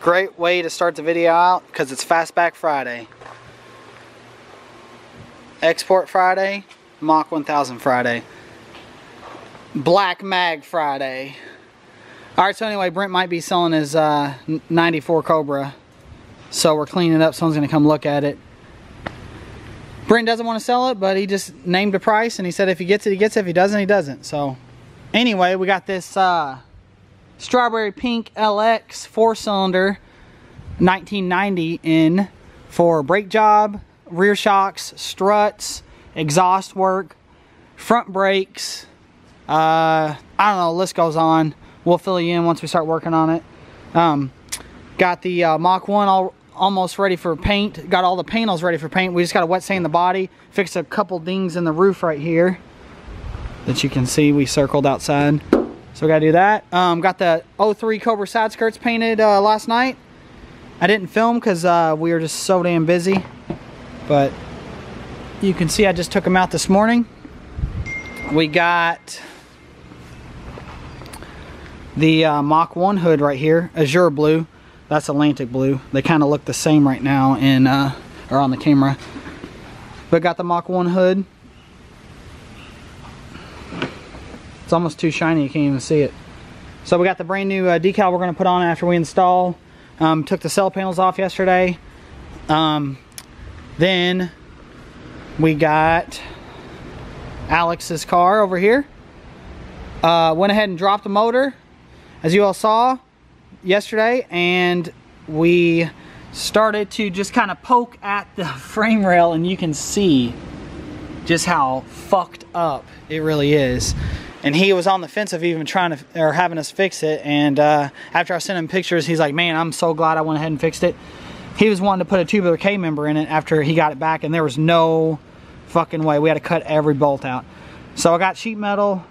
Great way to start the video out because it's Fastback Friday. Export Friday, Mach 1000 Friday. Black Mag Friday. Alright, so anyway, Brent might be selling his 94 Cobra. So we're cleaning it up, someone's going to come look at it. Brent doesn't want to sell it, but he just named a price and he said if he gets it, he gets it. If he doesn't, he doesn't. So anyway, we got this strawberry pink LX 4-cylinder 1990 in for brake job, rear shocks, struts, exhaust work, front brakes. I don't know, the list goes on. We'll fill you in once we start working on it. Got the Mach 1 almost ready for paint. Got all the panels ready for paint. We just got to wet sand the body. Fixed a couple dings in the roof right here that you can see we circled outside. So we got to do that. Got the 03 Cobra side skirts painted last night. I didn't film because we were just so damn busy. But you can see I just took them out this morning. We got the Mach 1 hood right here, azure blue. That's Atlantic blue. They kind of look the same right now in or on the camera. But got the Mach 1 hood. It's almost too shiny you can't even see it. So we got the brand new decal we're going to put on after we install. Took the cell panels off yesterday. Then we got Alex's car over here. Went ahead and dropped the motor, as you all saw yesterday, and we started to just kind of poke at the frame rail, and you can see just how fucked up it really is. And he was on the fence of even trying to, or having us fix it, and after I sent him pictures, he's like, man, I'm so glad I went ahead and fixed it. He was wanting to put a tubular K member in it after he got it back, and there was no fucking way. We had to cut every bolt out. So I got sheet metal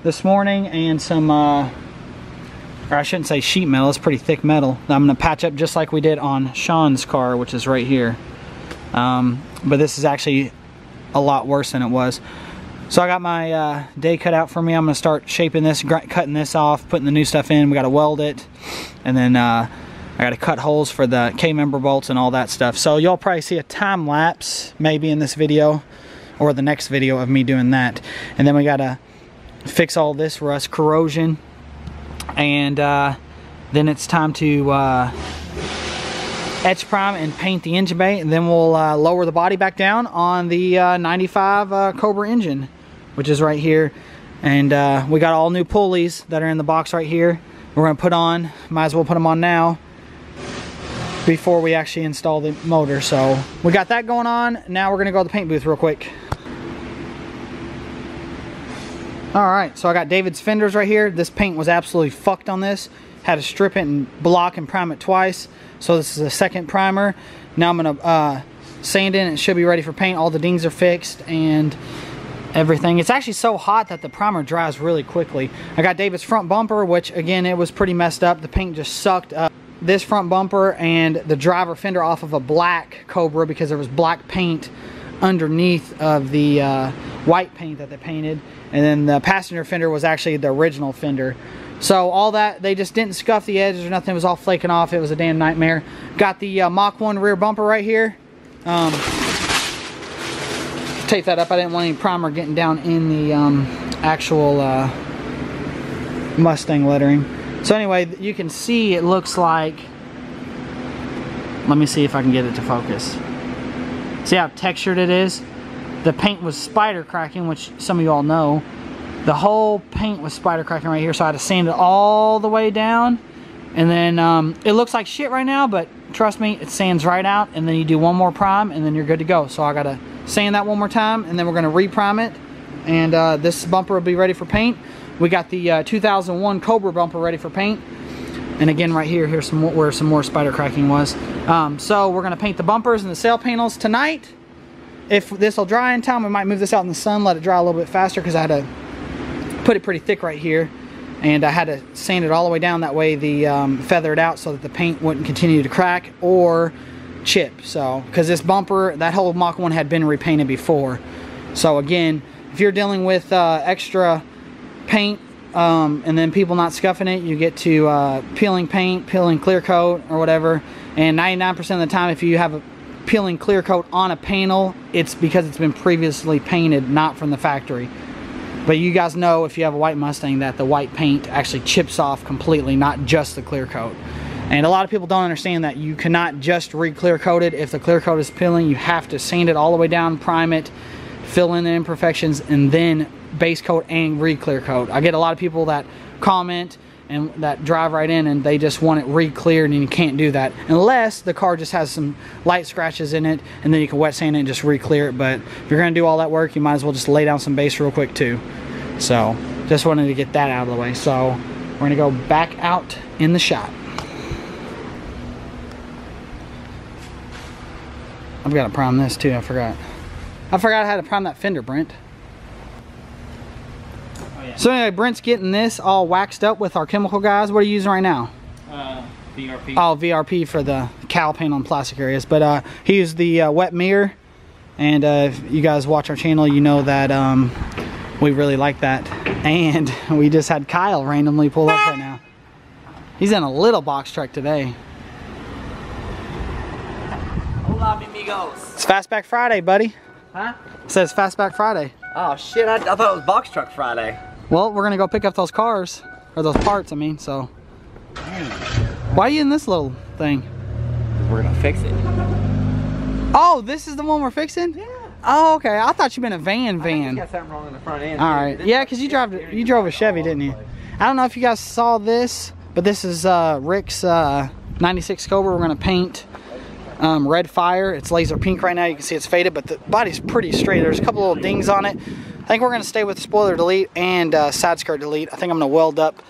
this morning and some or I shouldn't say sheet metal, it's pretty thick metal. I'm going to patch up just like we did on Sean's car, which is right here. But this is actually a lot worse than it was. So I got my day cut out for me. I'm going to start shaping this, cutting this off, putting the new stuff in. We got to weld it. And then I got to cut holes for the K-member bolts and all that stuff. So you'll probably see a time lapse maybe in this video or the next video of me doing that. And then we got to fix all this rust, corrosion. And then it's time to etch prime and paint the engine bay, and then we'll lower the body back down on the 95 Cobra engine, which is right here. And we got all new pulleys that are in the box right here. We're going to put on, might as well put them on now before we actually install the motor. So we got that going on. Now we're going to go to the paint booth real quick. Alright, so I got David's fenders right here. This paint was absolutely fucked on this. Had to strip it and block and prime it twice. So this is a second primer. Now I'm going to sand in. It should be ready for paint. All the dings are fixed and everything. It's actually so hot that the primer dries really quickly. I got David's front bumper, which again, it was pretty messed up. The paint just sucked up. This front bumper and the driver fender off of a black Cobra because there was black paint underneath of the white paint that they painted. And then the passenger fender was actually the original fender. So all that, they just didn't scuff the edges or nothing. It was all flaking off. It was a damn nightmare. Got the Mach 1 rear bumper right here. Tape that up. I didn't want any primer getting down in the actual Mustang lettering. So anyway, you can see it looks like, let me see if I can get it to focus. See how textured it is? The paint was spider cracking, which some of you all know. The whole paint was spider cracking right here, so I had to sand it all the way down. And then it looks like shit right now, but trust me, it sands right out. And then you do one more prime, and then you're good to go. So I gotta sand that one more time, and then we're gonna re-prime it. And this bumper will be ready for paint. We got the 2001 Cobra bumper ready for paint. And again, right here, here's some more, where some more spider cracking was. So we're gonna paint the bumpers and the sail panels tonight. If this will dry in time, we might move this out in the sun, let it dry a little bit faster, because I had to put it pretty thick right here. And I had to sand it all the way down, that way the feather it out so that the paint wouldn't continue to crack or chip. So, because this bumper, that whole Mach 1 had been repainted before. So again, if you're dealing with extra paint and then people not scuffing it, you get to peeling paint, peeling clear coat or whatever. And 99% of the time, if you have a peeling clear coat on a panel, it's because it's been previously painted, not from the factory. But you guys know, if you have a white Mustang, that the white paint actually chips off completely, not just the clear coat. And a lot of people don't understand that you cannot just re-clear coat it. If the clear coat is peeling, you have to sand it all the way down, prime it, fill in the imperfections, and then base coat and re-clear coat. I get a lot of people that comment and that drive right in and they just want it re-cleared, and you can't do that unless the car just has some light scratches in it, and then you can wet sand it and just re-clear it. But if you're going to do all that work, you might as well just lay down some base real quick too. So just wanted to get that out of the way. So we're going to go back out in the shop. I've got to prime this too. I forgot how to prime that fender, Brent. So anyway, Brent's getting this all waxed up with our chemical guys. What are you using right now? VRP. Oh, VRP for the cowl paint on plastic areas. But he used the wet mirror. And if you guys watch our channel, you know that we really like that. And we just had Kyle randomly pull up right now. He's in a little box truck today. Hola, amigos. It's Fastback Friday, buddy. Huh? It says Fastback Friday. Oh shit, I thought it was Box Truck Friday. Well, we're gonna go pick up those cars, or those parts, I mean, so. Why are you in this little thing? We're gonna fix it. Oh, this is the one we're fixing? Yeah. Oh, okay. I thought you meant a van. I think you got something wrong in the front end. All right. Yeah, because you drove a Chevy, didn't you? I don't know if you guys saw this, but this is Rick's 96 Cobra. We're gonna paint red fire. It's laser pink right now. You can see it's faded, but the body's pretty straight. There's a couple little dings on it. I think we're gonna stay with spoiler delete and side skirt delete. I think I'm gonna weld up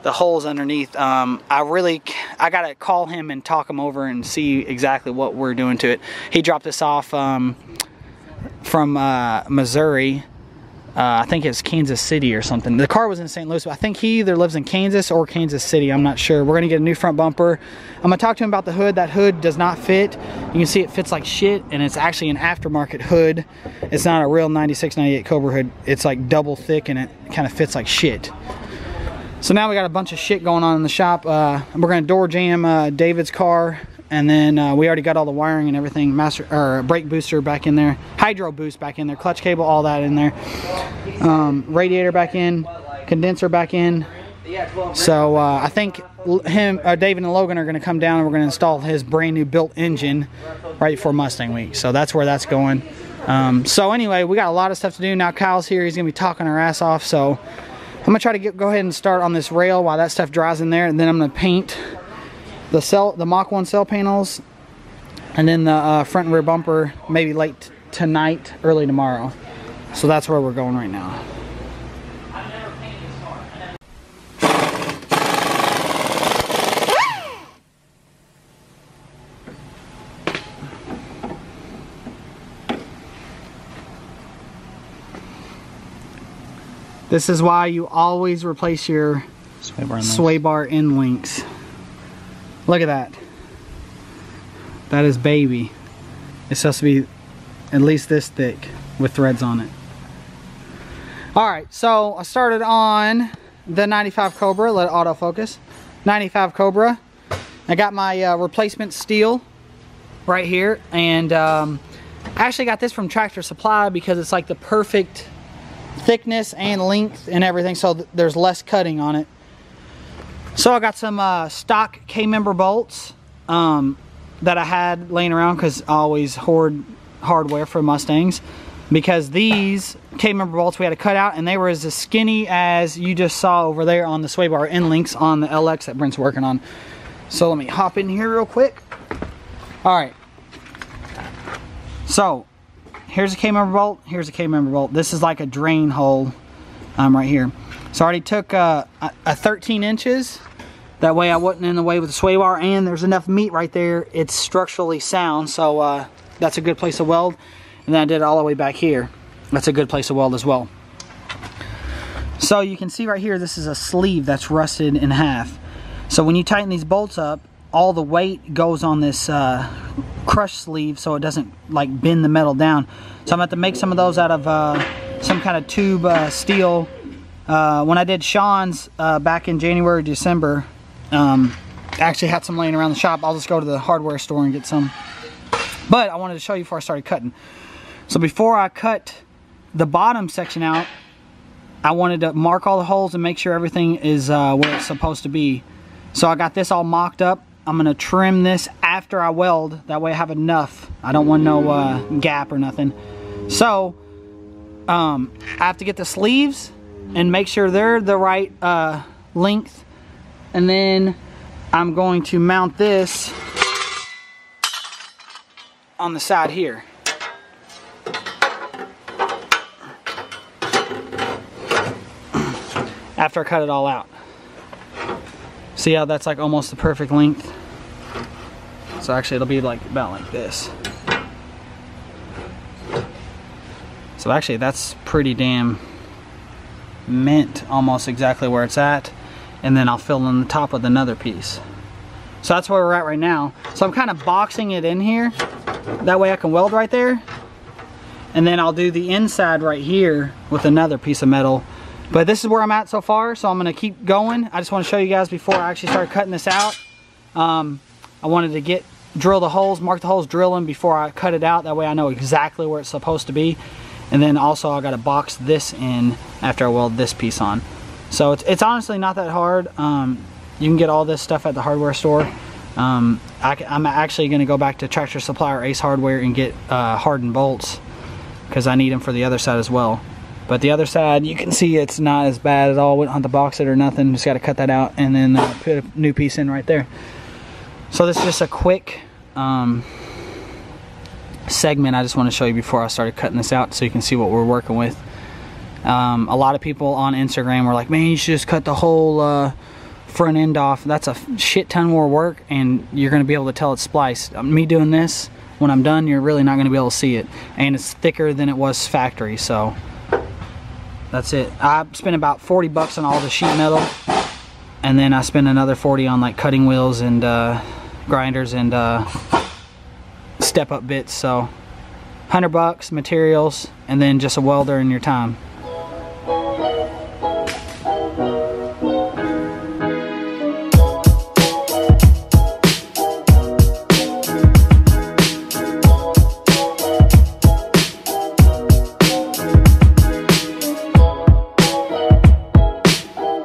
the holes underneath. I gotta call him and talk him over and see exactly what we're doing to it. He dropped this off from Missouri. I think it's Kansas City or something. The car was in St. Louis, but I think he either lives in Kansas or Kansas City. I'm not sure. We're gonna get a new front bumper. I'm gonna talk to him about the hood. That hood does not fit. You can see it fits like shit, and it's actually an aftermarket hood. It's not a real 96, 98 Cobra hood. It's like double thick, and it kind of fits like shit. So now we got a bunch of shit going on in the shop. We're gonna door jam David's car. And then we already got all the wiring and everything, brake booster back in there, hydro boost back in there, clutch cable, all that in there, radiator back in, condenser back in. So I think David and Logan are going to come down and we're going to install his brand new built engine right before Mustang week. So that's where that's going. So anyway, we got a lot of stuff to do. Now Kyle's here. He's going to be talking our ass off. So I'm going to try to go ahead and start on this rail while that stuff dries in there. And then I'm going to paint the Mach 1 cell panels, and then the front and rear bumper maybe late tonight, early tomorrow. So that's where we're going right now. This is why you always replace your sway bar end links. Look at that. That is baby. It's supposed to be at least this thick with threads on it. Alright, so I started on the 95 Cobra. Let it autofocus. 95 Cobra. I got my replacement steel right here. And I actually got this from Tractor Supply because it's like the perfect thickness and length and everything. So there's less cutting on it. So I got some stock K-member bolts that I had laying around because I always hoard hardware for Mustangs. Because these K-member bolts we had to cut out, and they were as skinny as you just saw over there on the sway bar end links on the LX that Brent's working on. So let me hop in here real quick. Alright. So here's a K-member bolt, here's a K-member bolt. This is like a drain hole right here. So I already took a 13 inches. That way I wasn't in the way with the sway bar, and there's enough meat right there. It's structurally sound, so that's a good place to weld. And then I did it all the way back here. That's a good place to weld as well. So you can see right here, this is a sleeve that's rusted in half. So when you tighten these bolts up, all the weight goes on this crush sleeve so it doesn't like bend the metal down. So I'm going to have to make some of those out of some kind of tube steel When I did Sean's back in January, December, I actually had some laying around the shop. I'll just go to the hardware store and get some. But I wanted to show you before I started cutting. So before I cut the bottom section out, I wanted to mark all the holes and make sure everything is where it's supposed to be. So I got this all mocked up. I'm going to trim this after I weld. That way I have enough. I don't want no gap or nothing. So I have to get the sleeves and make sure they're the right length. And then I'm going to mount this on the side here. After I cut it all out. See how that's like almost the perfect length? So actually it'll be like about like this. So actually that's pretty damn mint, almost exactly where it's at. And then I'll fill in the top with another piece. So that's where we're at right now. So I'm kind of boxing it in here. That way I can weld right there. And then I'll do the inside right here with another piece of metal. But this is where I'm at so far, so I'm going to keep going. I just want to show you guys before I actually start cutting this out. I wanted to drill the holes, mark the holes, drill them before I cut it out. That way I know exactly where it's supposed to be. And then also I got to box this in after I weld this piece on. So it's honestly not that hard. You can get all this stuff at the hardware store. I'm actually going to go back to Tractor Supply or Ace Hardware and get hardened bolts, because I need them for the other side as well. But the other side, you can see it's not as bad at all. We don't have to box it or nothing. Just got to cut that out and then put a new piece in right there. So this is just a quick segment I just want to show you before I started cutting this out, so you can see what we're working with. A lot of people on Instagram were like, man, you should just cut the whole front end off. That's a shit ton more work, and you're going to be able to tell it's spliced. Me doing this, when I'm done, you're really not going to be able to see it. And it's thicker than it was factory, so that's it. I spent about 40 bucks on all the sheet metal, and then I spent another 40 on like cutting wheels and grinders and step up bits. So 100 bucks, materials, and then just a welder and your time.